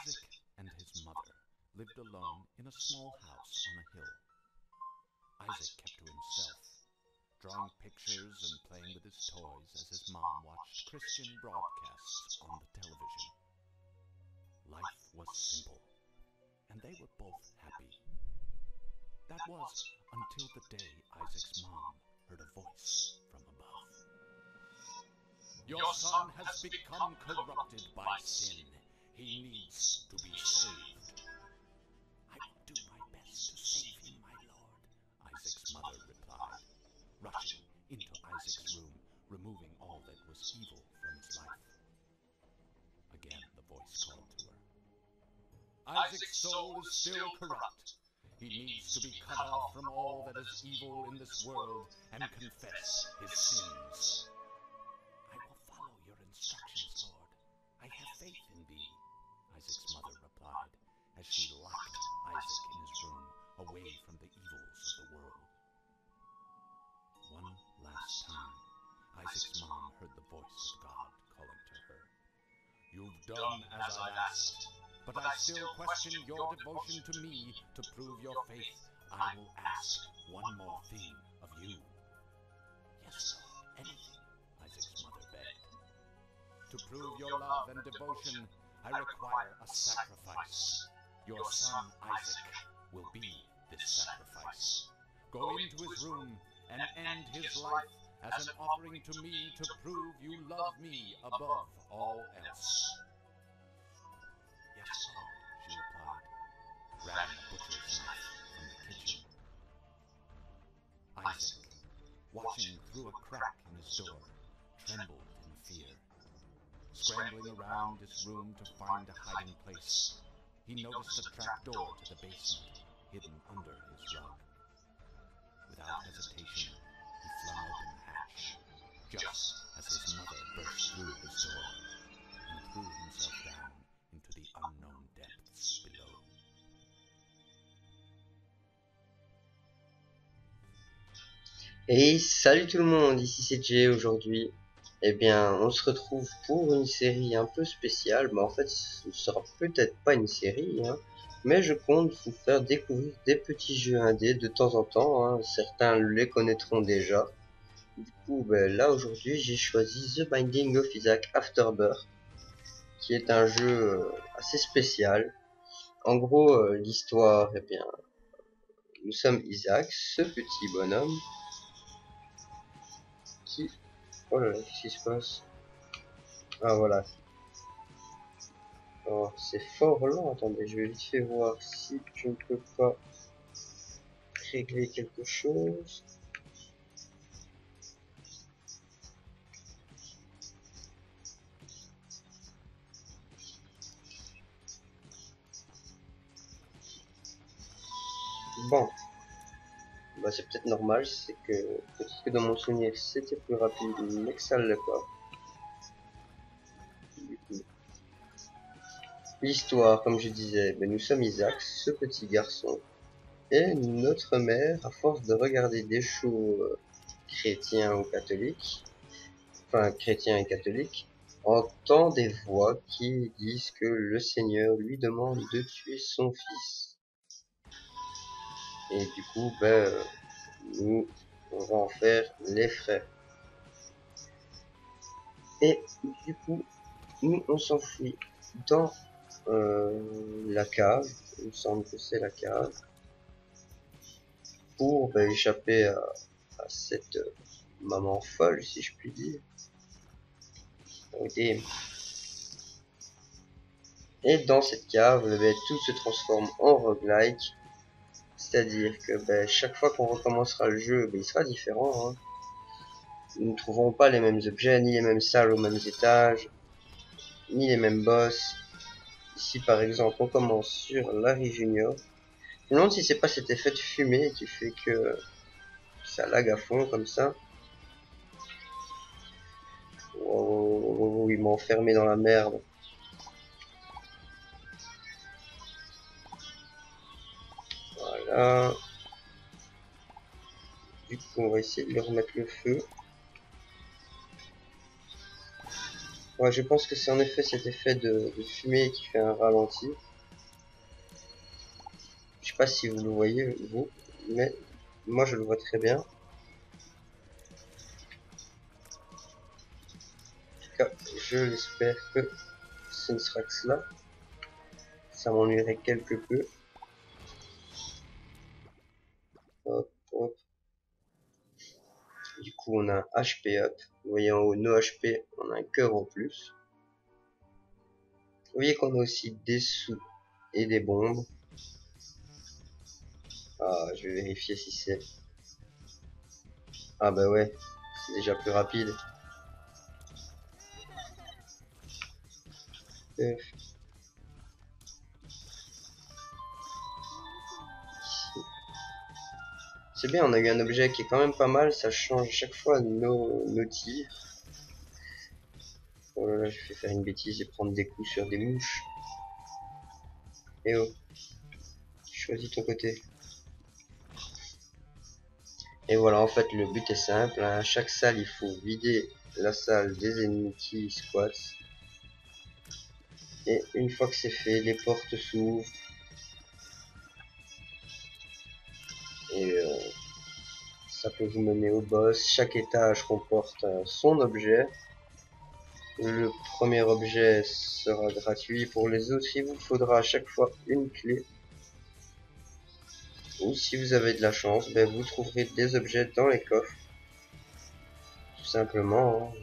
Isaac and his mother lived alone in a small house on a hill. Isaac kept to himself, drawing pictures and playing with his toys as his mom watched Christian broadcasts on the television. Life was simple, and they were both happy. That was until the day Isaac's mom heard a voice from above. "Your son has become corrupted by sin. He needs to be saved." "I will do my best to save him, my lord," Isaac's mother replied, rushing into Isaac's room, removing all that was evil from his life. Again the voice called to her. "Isaac's soul is still corrupt. He needs to be cut off from all that is evil in this world and confess his sins." "I will follow your instructions, Lord. I have faith in thee," Isaac's mother replied, as she locked Isaac in his room, away from the evils of the world. One last time, Isaac's mom heard the voice of God calling to her. "You've done as I asked, but I still question your devotion to me. To prove your faith, I will ask one more thing of you." "Yes, Lord, anything," Isaac's mother begged. "To prove your love and devotion, I require a sacrifice. Your son Isaac will be this sacrifice. Go into his room and end his life as an offering to me to prove you love me above all else." "Yes, Lord," she replied, grabbing a butcher's knife from the kitchen. Isaac, watching through a crack in his door, trembled in fear. Scrambling around his room to find a hiding place, he noticed a trapdoor to the basement hidden under his rug. Without hesitation, he flung open the hatch, just as his mother burst through his door, and threw himself down into the unknown depths below. Et salut tout le monde, ici c'est Jay. Aujourd'hui, eh bien, on se retrouve pour une série un peu spéciale. Mais en fait, ce ne sera peut-être pas une série, hein, mais je compte vous faire découvrir des petits jeux indés de temps en temps, hein. Certains les connaîtront déjà. Du coup, là aujourd'hui, j'ai choisi The Binding of Isaac Afterbirth, qui est un jeu assez spécial. En gros, l'histoire, eh bien, nous sommes Isaac, ce petit bonhomme qui... Oh là là, qu'est-ce qui se passe? Ah voilà. Oh, c'est fort lent. Attendez, je vais vite fait voir si je ne peux pas régler quelque chose. Bon, c'est peut-être normal, c'est que peut-être que dans mon souvenir c'était plus rapide, mais que ça ne l'est pas. Du coup, l'histoire, comme je disais, nous sommes Isaac, ce petit garçon, et notre mère, à force de regarder des shows chrétiens ou catholiques, enfin chrétiens et catholiques, entend des voix qui disent que le Seigneur lui demande de tuer son fils. Et du coup, nous, on va en faire les frais. Et du coup, nous, on s'enfuit dans la cave, il me semble que c'est la cave, pour échapper à cette maman folle, si je puis dire. Okay. Et dans cette cave, tout se transforme en roguelike, c'est-à-dire que chaque fois qu'on recommencera le jeu, il sera différent, hein. Nous ne trouverons pas les mêmes objets, ni les mêmes salles aux mêmes étages, ni les mêmes boss. Ici par exemple on commence sur Larry Junior. Je me demande si c'est pas cet effet de fumée qui fait que ça lag à fond comme ça. Oh, il m'a enfermé dans la merde. Voilà. Du coup on va essayer de lui remettre le feu. Ouais, je pense que c'est en effet cet effet de fumée qui fait un ralenti. Je sais pas si vous le voyez, vous, mais moi je le vois très bien. En tout cas, je l'espère que ce ne sera que cela. Ça m'ennuierait quelque peu. Hop, hop. Du coup, on a un HP up. Vous voyez en haut, nos HP, on a un cœur en plus. Vous voyez qu'on a aussi des sous et des bombes. Ah, je vais vérifier si c'est... Ah bah ouais, c'est déjà plus rapide. Euh, C'est bien, on a eu un objet qui est quand même pas mal, ça change chaque fois nos tirs. Oh là là, je vais faire une bêtise et prendre des coups sur des mouches. Eh oh, choisis ton côté. Et voilà, en fait, le but est simple. Hein. À chaque salle, il faut vider la salle des ennemis qui squattent. Et une fois que c'est fait, les portes s'ouvrent. Et ça peut vous mener au boss. Chaque étage comporte son objet. Le premier objet sera gratuit. Pour les autres, il vous faudra à chaque fois une clé. Ou si vous avez de la chance, ben, vous trouverez des objets dans les coffres. Tout simplement. Hein.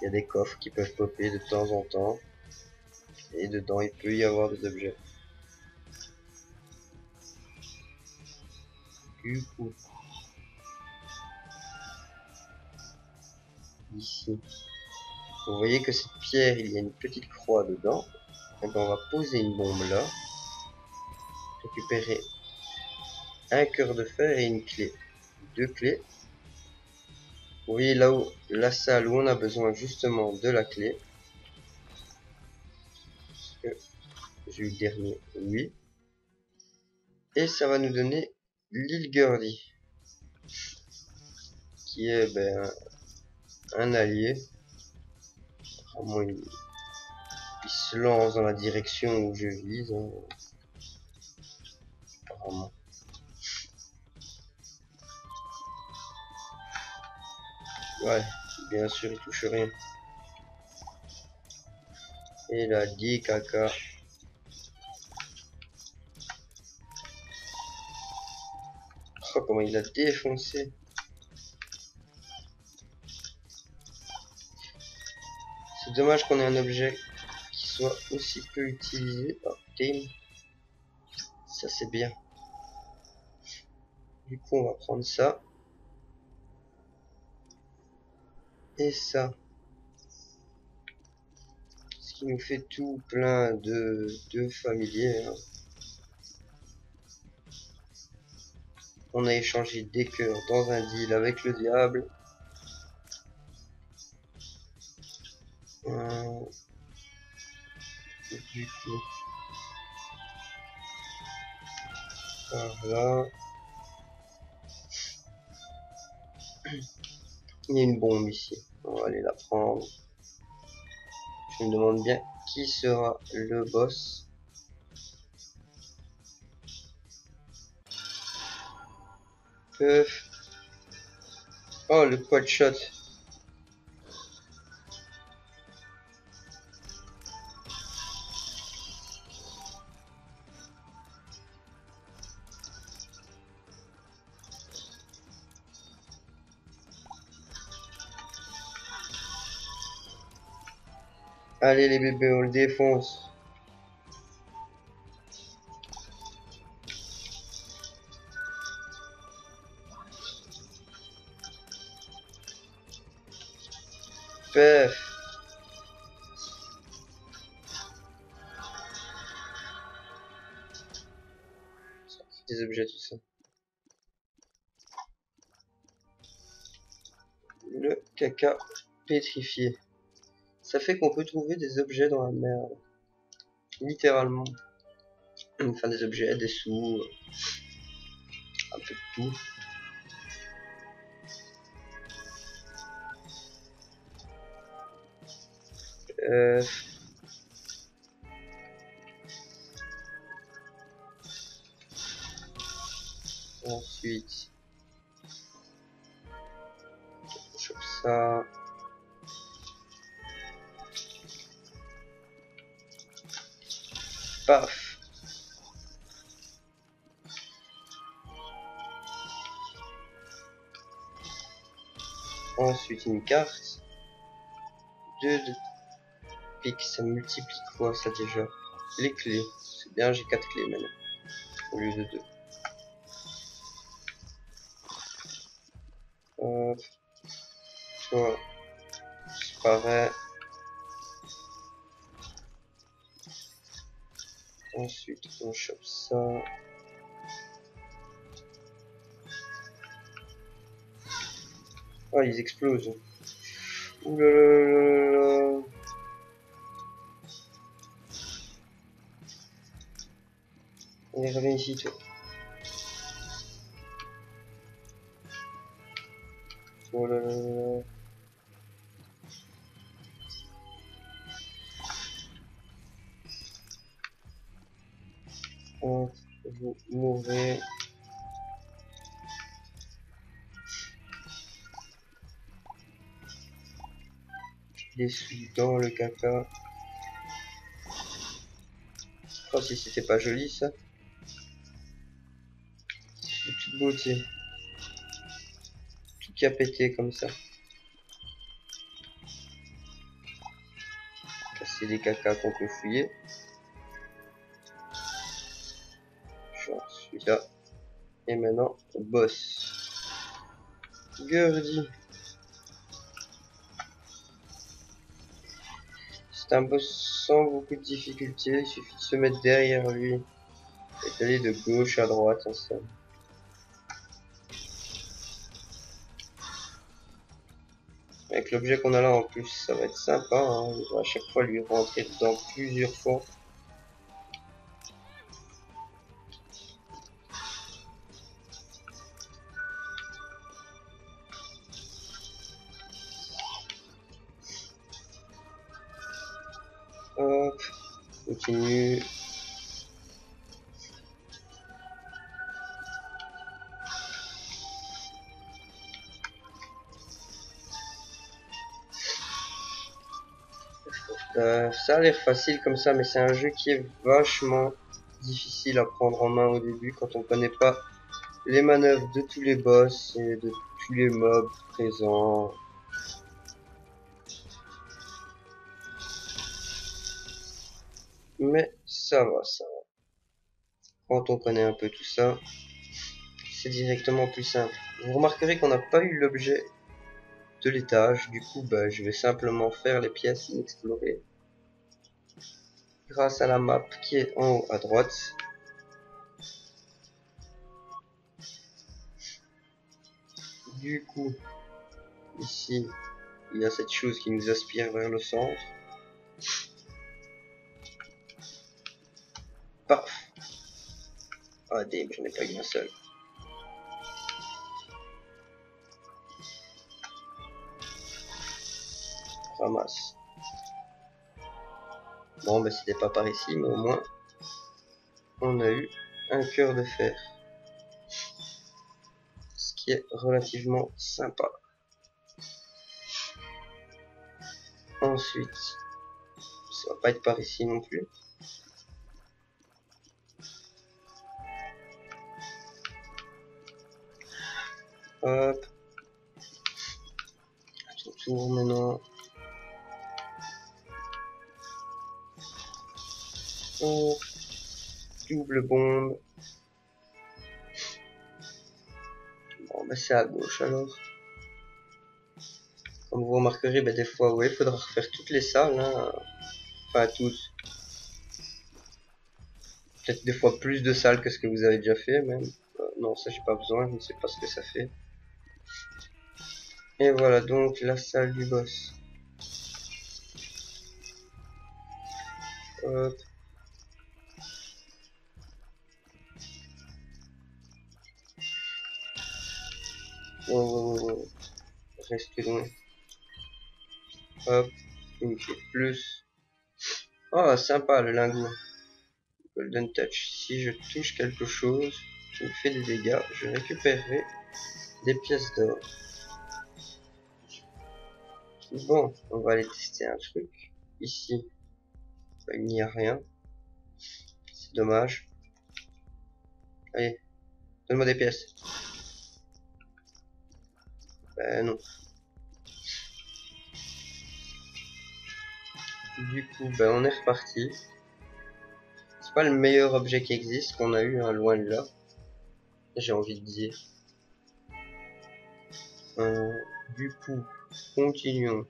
Il y a des coffres qui peuvent popper de temps en temps. Et dedans, il peut y avoir des objets. Du coup, ici, vous voyez que cette pierre, il y a une petite croix dedans. Et ben, on va poser une bombe là. Récupérer un cœur de fer et une clé. Deux clés. Vous voyez là où la salle où on a besoin justement de la clé. J'ai eu le dernier, oui. Et ça va nous donner l'île Gurdy, qui est ben, un allié. Vraiment, il se lance dans la direction où je vise. Hein. Apparemment. Ouais, bien sûr, il touche rien. Et là, 10 caca. Oh, comment il a défoncé. C'est dommage qu'on ait un objet qui soit aussi peu utilisé. Oh, game. Ça, c'est bien. Du coup, on va prendre ça. Et ça. Ce qui nous fait tout plein de familiers. Hein. On a échangé des cœurs dans un deal avec le diable. Du coup, par là. Il y a une bombe ici. On va aller la prendre. Je me demande bien qui sera le boss. Oh, le quad shot. Allez les bébés, on le défonce. Pef. Des objets, tout ça. Le caca pétrifié. Ça fait qu'on peut trouver des objets dans la merde. Littéralement. Enfin, des objets, des sous. Un peu de tout. Ensuite, on chope ça. Paf. Ensuite, une carte. 2 de pique, ça multiplie quoi ça déjà? Les clés. C'est bien, j'ai 4 clés maintenant. Au lieu de 2. Hop. Toi, c'est pareil. Ensuite, on chope ça. Oh, ils explosent. Ouh là là là là. Allez, reviens ici, toi. Oh là là là là. Oh, vous mourrez. Je les suis dans le caca. Oh, si c'était pas joli ça. C'est de toute beauté. Tout qui a pété comme ça. C'est des cacas qu'on peut fouiller. Genre celui-là. Et maintenant, boss. Gurdy. C'est un boss sans beaucoup de difficultés. Il suffit de se mettre derrière lui. Et d'aller de gauche à droite ensemble. Avec l'objet qu'on a là en plus, ça va être sympa. Hein. On va à chaque fois lui rentrer dedans plusieurs fois. Hop, continue. Ça a l'air facile comme ça, mais c'est un jeu qui est vachement difficile à prendre en main au début quand on connaît pas les manœuvres de tous les boss et de tous les mobs présents. Mais ça va, ça va. Quand on connaît un peu tout ça, c'est directement plus simple. Vous remarquerez qu'on n'a pas eu l'objet de l'étage, du coup bah, je vais simplement faire les pièces inexplorées grâce à la map qui est en haut à droite. Du coup, ici, il y a cette chose qui nous aspire vers le centre. Paf. Ah damn, j'en ai pas eu un seul. Ramasse. Bon bah c'était pas par ici, mais au moins on a eu un cœur de fer. Ce qui est relativement sympa. Ensuite, ça va pas être par ici non plus. Hop. À ton tour maintenant. Hop. Double bombe. Bon bah c'est à gauche alors. Comme vous remarquerez, bah, des fois ouais, il faudra refaire toutes les salles. Hein. Enfin toutes. Peut-être des fois plus de salles que ce que vous avez déjà fait même. Non, ça j'ai pas besoin, je ne sais pas ce que ça fait. Et voilà donc la salle du boss. Hop. Ouais. Reste loin. Hop. Il me fait plus. Oh, sympa le lingot. Golden Touch. Si je touche quelque chose qui me fait des dégâts, je récupérerai des pièces d'or. Bon, on va aller tester un truc. Ici, bah, il n'y a rien. C'est dommage. Allez, donne-moi des pièces. Ben non. Du coup, ben on est reparti. C'est pas le meilleur objet qui existe qu'on a eu, hein, loin de là. J'ai envie de dire. Du coup, continuons.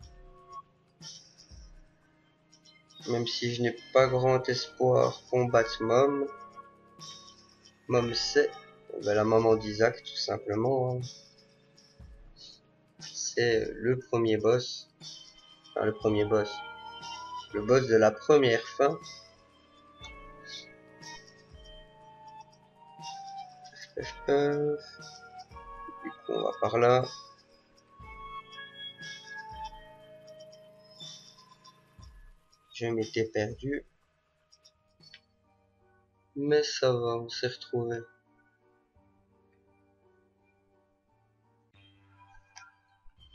Même si je n'ai pas grand espoir qu'on batte Mom. Mom c'est ben, la maman d'Isaac tout simplement. Hein. C'est le premier boss. Enfin le premier boss. Le boss de la première fin. Du coup on va par là. Je m'étais perdu. Mais ça va, on s'est retrouvé.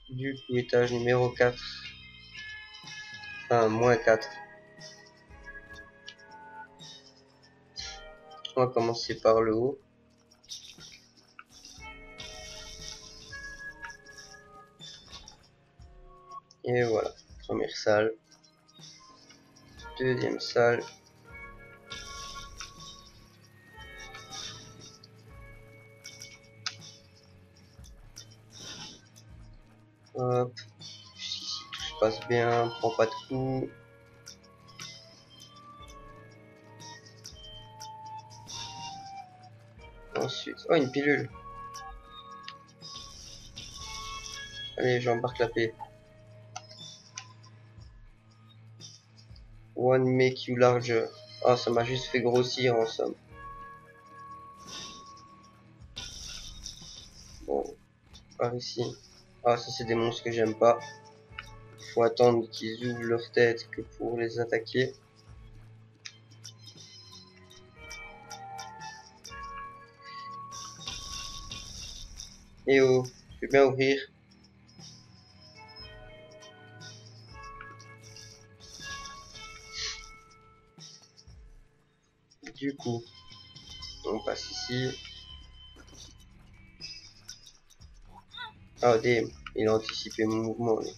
Du coup, étage numéro 4. Enfin, moins 4. On va commencer par le haut. Et voilà, première salle. Deuxième salle. Hop. Ici, tout se passe bien, prends pas de coups. Ensuite, oh, une pilule. Allez, j'embarque la paix. One make you larger. Ah, ça m'a juste fait grossir en somme. Bon, par ici. Ah, ça c'est des monstres que j'aime pas. Faut attendre qu'ils ouvrent leur tête que pour les attaquer. Et oh, je vais bien ouvrir. Du coup, on passe ici. Ah, damn, il a anticipé mon mouvement. Lui.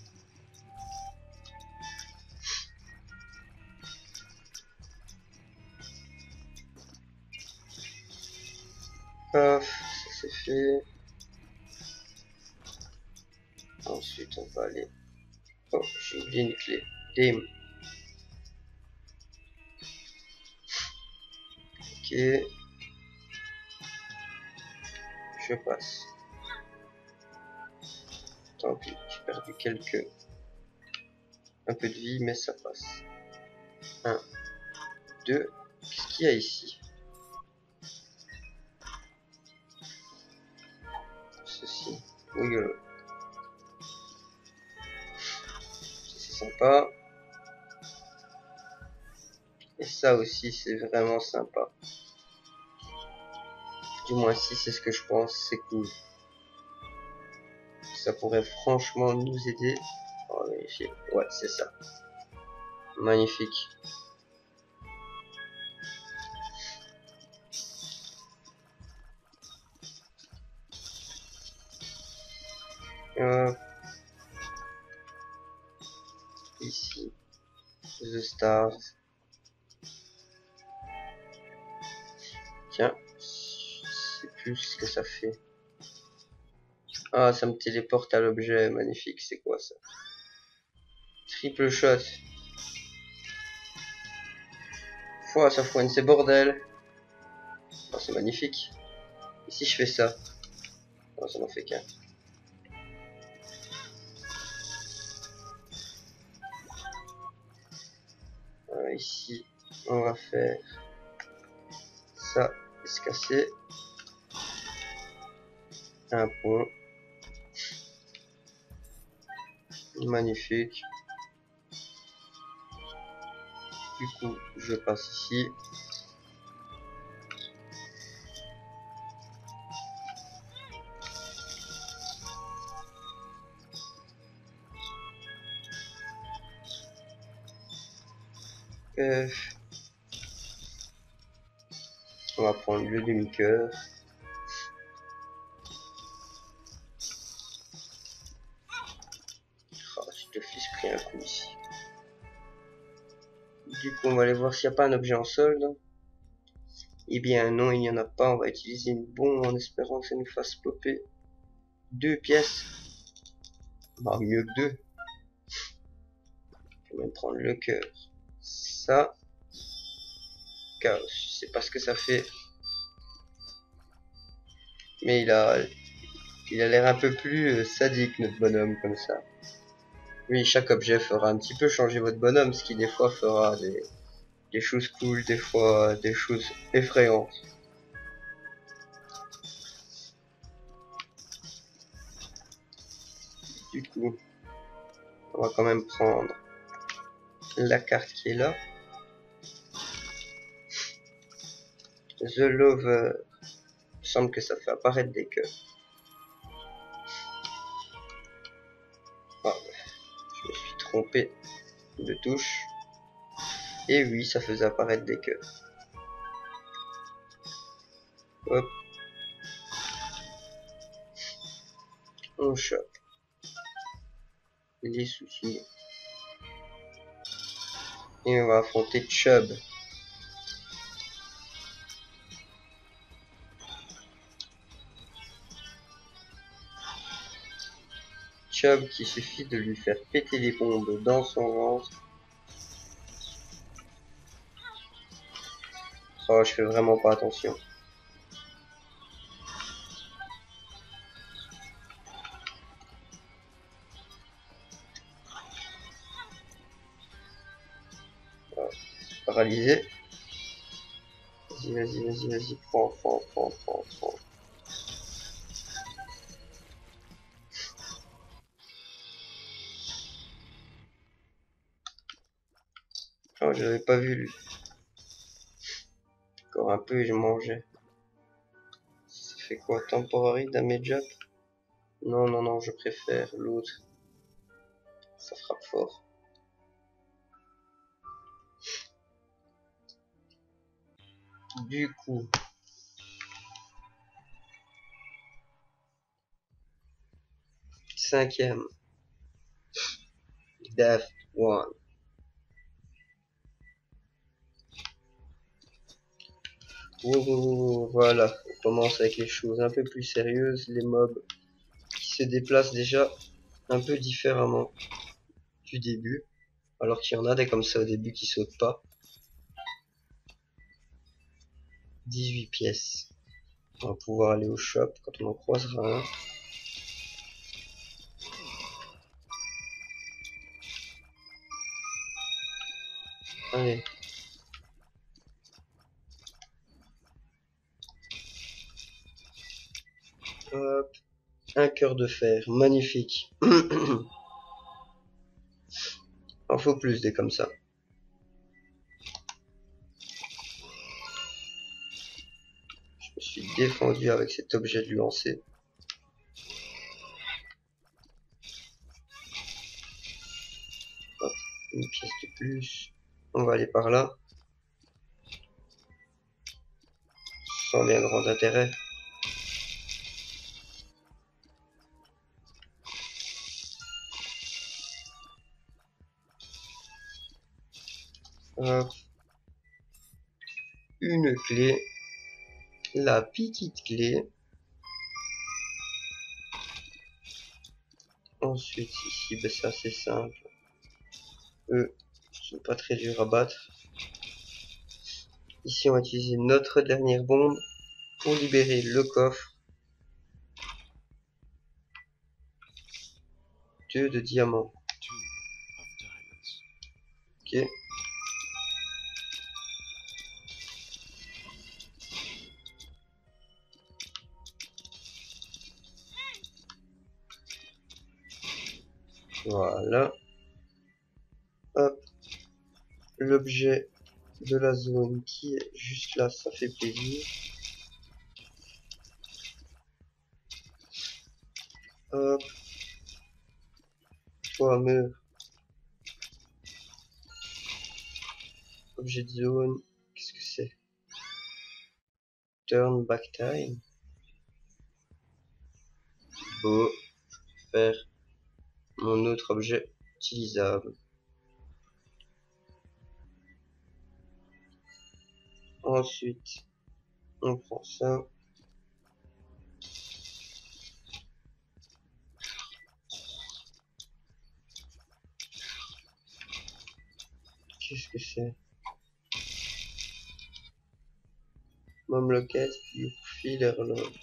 Paf, ça c'est fait. Ensuite, on va aller. Oh, j'ai oublié une clé. Damn. Ok. Je passe. Tant pis, j'ai perdu un peu de vie, mais ça passe. 1, 2. Qu'est-ce qu'il y a ici? Ceci. Rigolo. C'est sympa. Et ça aussi, c'est vraiment sympa. Du moins, si c'est ce que je pense, c'est cool. Ça pourrait franchement nous aider. On va vérifier. Ouais, c'est ça. Magnifique. Ici. The Stars. Tiens. Je sais plus ce que ça fait. Ah, ça me téléporte à l'objet. Magnifique. C'est quoi ça? Triple shot. Ça foine ces bordels. Oh, c'est magnifique. Et si je fais ça? Oh, ça n'en fait qu'un. Ici, on va faire ça et se casser. Un pont. Magnifique. Du coup, je passe ici. On va prendre le demi-cœur. Oh, j'ai d'office pris un coup ici. Du coup, on va aller voir s'il n'y a pas un objet en solde. Eh bien non, il n'y en a pas. On va utiliser une bombe en espérant que ça nous fasse popper 2 pièces. Bah, mieux que 2. Je vais même prendre le cœur. Ça. Chaos. Je sais pas ce que ça fait. Mais il a l'air un peu plus sadique, notre bonhomme, comme ça. Oui, chaque objet fera un petit peu changer votre bonhomme, ce qui des fois fera des choses cool, des fois des choses effrayantes. Du coup, on va quand même prendre la carte qui est là. The Lover. Il semble que ça fait apparaître des cœurs. Ah, je me suis trompé de touche. Et oui, ça faisait apparaître des cœurs. Hop. On chope les soucis. Et on va affronter Chubb. Chubb qui suffit de lui faire péter les bombes dans son ventre. Oh, je fais vraiment pas attention. Voilà. Paralysé. Vas-y, vas-y, vas-y, vas-y. Prends. Oh, je l'avais pas vu lui. Encore un peu et je mangeais. Ça fait quoi? Temporary damage up? Non, non, non, je préfère l'autre. Ça frappe fort. Du coup, cinquième. Death One. Voilà, on commence avec les choses un peu plus sérieuses. Les mobs qui se déplacent déjà un peu différemment du début. Alors qu'il y en a des comme ça au début qui sautent pas. 18 pièces. On va pouvoir aller au shop quand on en croisera un. Allez. Hop. Un cœur de fer. Magnifique. En faut plus des comme ça. Je me suis défendu avec cet objet du lancer. Hop. Une pièce de plus. On va aller par là. Sans bien grand intérêt. Hop. Une clé. La petite clé. Ensuite ici, ben ça c'est simple. Eux sont pas très durs à battre. Ici on va utiliser notre dernière bombe pour libérer le coffre. 2 de diamants. Ok. Voilà. Hop. l'objet de la zone qui est juste là, ça fait plaisir. Hop. Toi, mur. Objet de zone. Qu'est-ce que c'est? Turn back time. Beau. Faire mon autre objet utilisable. Ensuite, on prend ça. Qu'est-ce que c'est? Mom locket, puis fil horloge.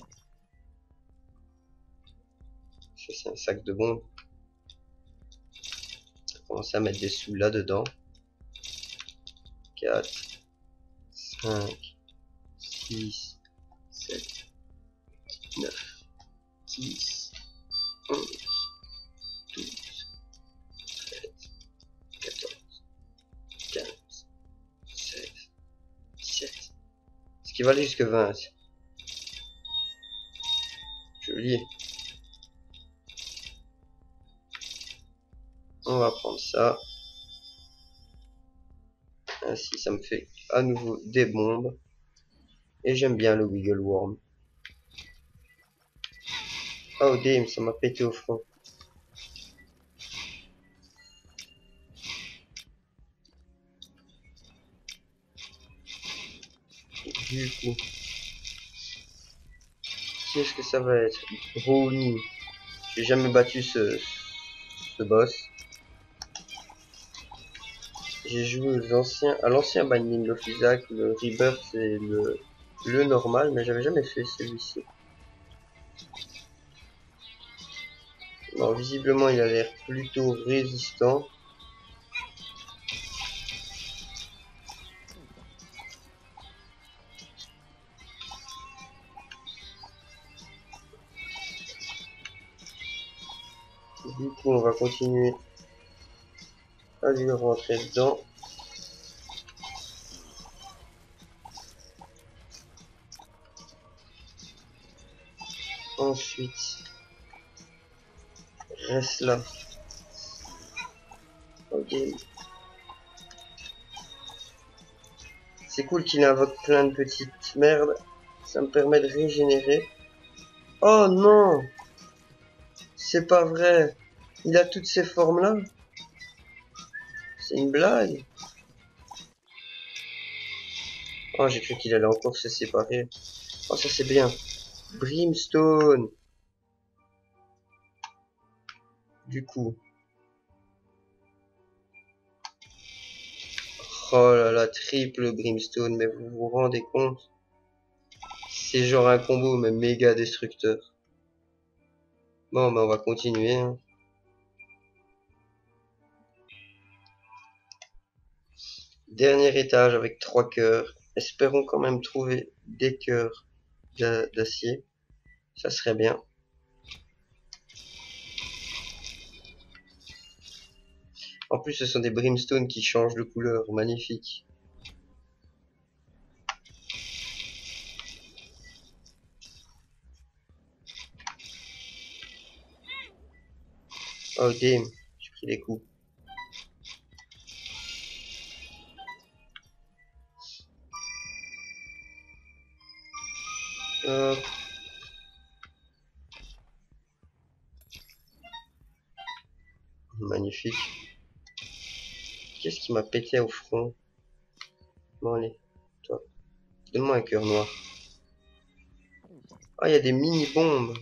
Ça, c'est un sac de bombes. On va commencer à mettre des sous là-dedans. 4, 5, 6, 7, 9, 10, 11, 12, 13, 14, 15, 16, 17. Ce qui va aller jusque 20. Joli. On va prendre ça. Ainsi, ça me fait à nouveau des bombes. Et j'aime bien le Wiggle Worm. Oh damn, ça m'a pété au front. Du coup, qu'est-ce que ça va être? Brownie. J'ai jamais battu ce boss. J'ai joué à l'ancien Binding of Isaac, le Rebirth et le normal, mais j'avais jamais fait celui-ci. Bon, visiblement il a l'air plutôt résistant. Du coup, on va continuer à lui rentrer dedans. Ensuite, reste là. Ok. C'est cool qu'il invoque plein de petites merdes. Ça me permet de régénérer. Oh non! C'est pas vrai! Il a toutes ces formes-là? C'est une blague? Oh, j'ai cru qu'il allait encore se séparer. Oh, ça c'est bien. Brimstone! Du coup. Oh là là, triple Brimstone, mais vous vous rendez compte? C'est genre un combo, mais méga destructeur. Bon, bah on va continuer. Hein. Dernier étage avec 3 cœurs. Espérons quand même trouver des cœurs d'acier. Ça serait bien. En plus, ce sont des brimstones qui changent de couleur. Magnifique. Oh, damn. J'ai pris des coups. Hop. Magnifique. Qu'est-ce qui m'a pété au front? Bon, allez. Toi. Donne-moi un cœur noir. Ah, il y a des mini-bombes.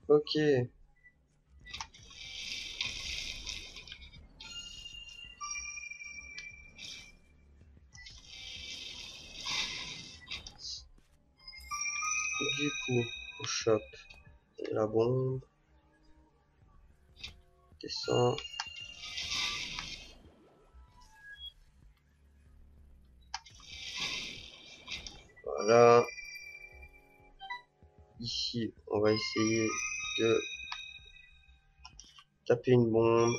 Ok. Du coup, on chope la bombe. Descend. Voilà. Ici, on va essayer de taper une bombe.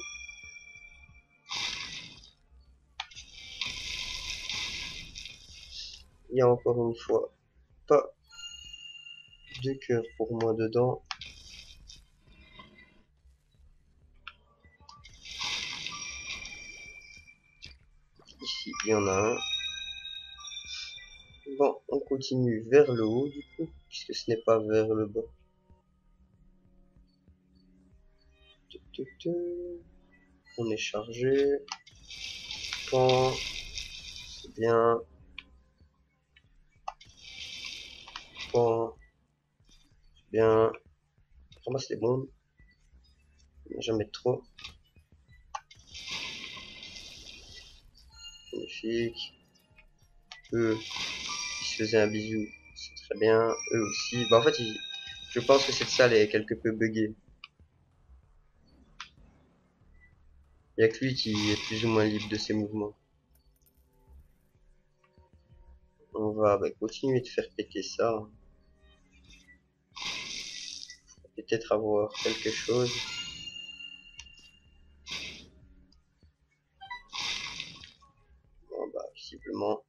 Il y a encore une fois pas de cœur pour moi dedans. Ici, il y en a un. Bon, on continue vers le haut du coup, puisque ce n'est pas vers le bas. On est chargé. Bon, c'est bien. Bon, bien. Ramasse les bombes. Jamais trop. Magnifique. Eux, ils se faisaient un bisou. C'est très bien. Eux aussi. Bah en fait, je pense que cette salle est quelque peu buggée. Il y a que lui qui est plus ou moins libre de ses mouvements. On va continuer de faire péter ça. Peut-être avoir quelque chose. Bon visiblement.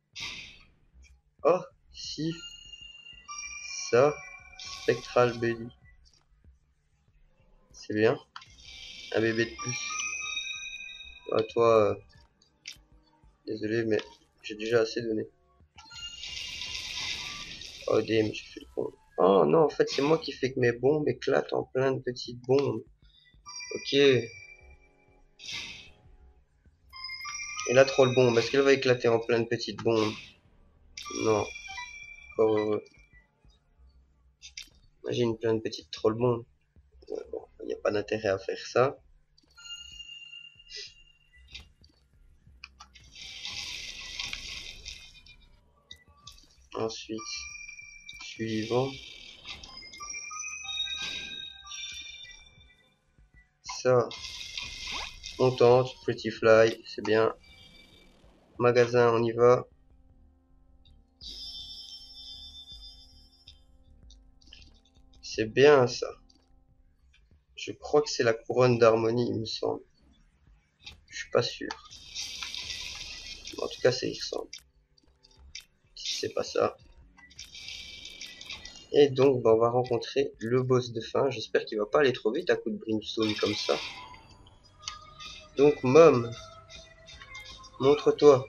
Oh, si. Ça. Spectral Buddy. C'est bien. Un bébé de plus. Ah, toi, désolé, mais j'ai déjà assez donné. Oh, damn, j'ai fait le con. Oh non, en fait, c'est moi qui fais que mes bombes éclatent en plein de petites bombes. Ok. Et la troll bombe, est-ce qu'elle va éclater en plein de petites bombes? Non. Encore heureux. Imagine plein de petites troll bombes. Ouais, bon, il n'y a pas d'intérêt à faire ça. Ensuite, suivant. Ça, on tente. Pretty Fly, c'est bien. Magasin, on y va. C'est bien ça. Je crois que c'est la couronne d'harmonie, il me semble. Je suis pas sûr. En tout cas, ça y ressemble. Si c'est pas ça. Et donc, on va rencontrer le boss de fin. J'espère qu'il va pas aller trop vite à coup de brimstone comme ça. Donc, Mom, montre-toi.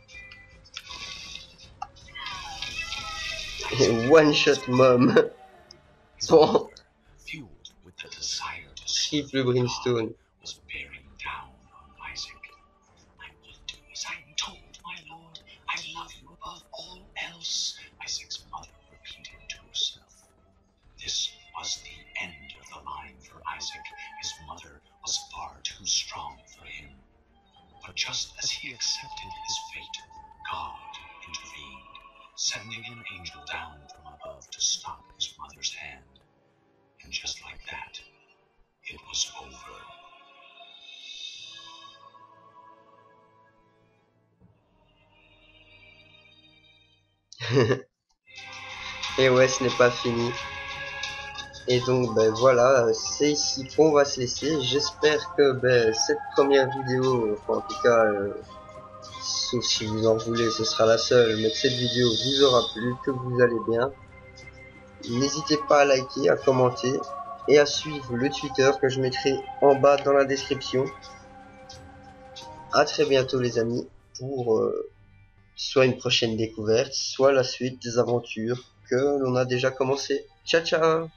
Et one shot Mom. Bon. Triple brimstone. This was the end of the line for Isaac. His mother was far too strong for him. But just as he accepted his fate, God intervened, sending an angel down from above to stop his mother's hand. And just like that, it was over. Et ouais, ce n'est pas fini. Et donc voilà, c'est ici qu'on va se laisser. J'espère que cette première vidéo, enfin, en tout cas, sauf si vous en voulez, ce sera la seule, mais que cette vidéo vous aura plu, que vous allez bien. N'hésitez pas à liker, à commenter et à suivre le Twitter que je mettrai en bas dans la description. À très bientôt les amis pour soit une prochaine découverte, soit la suite des aventures que l'on a déjà commencé. Ciao ciao!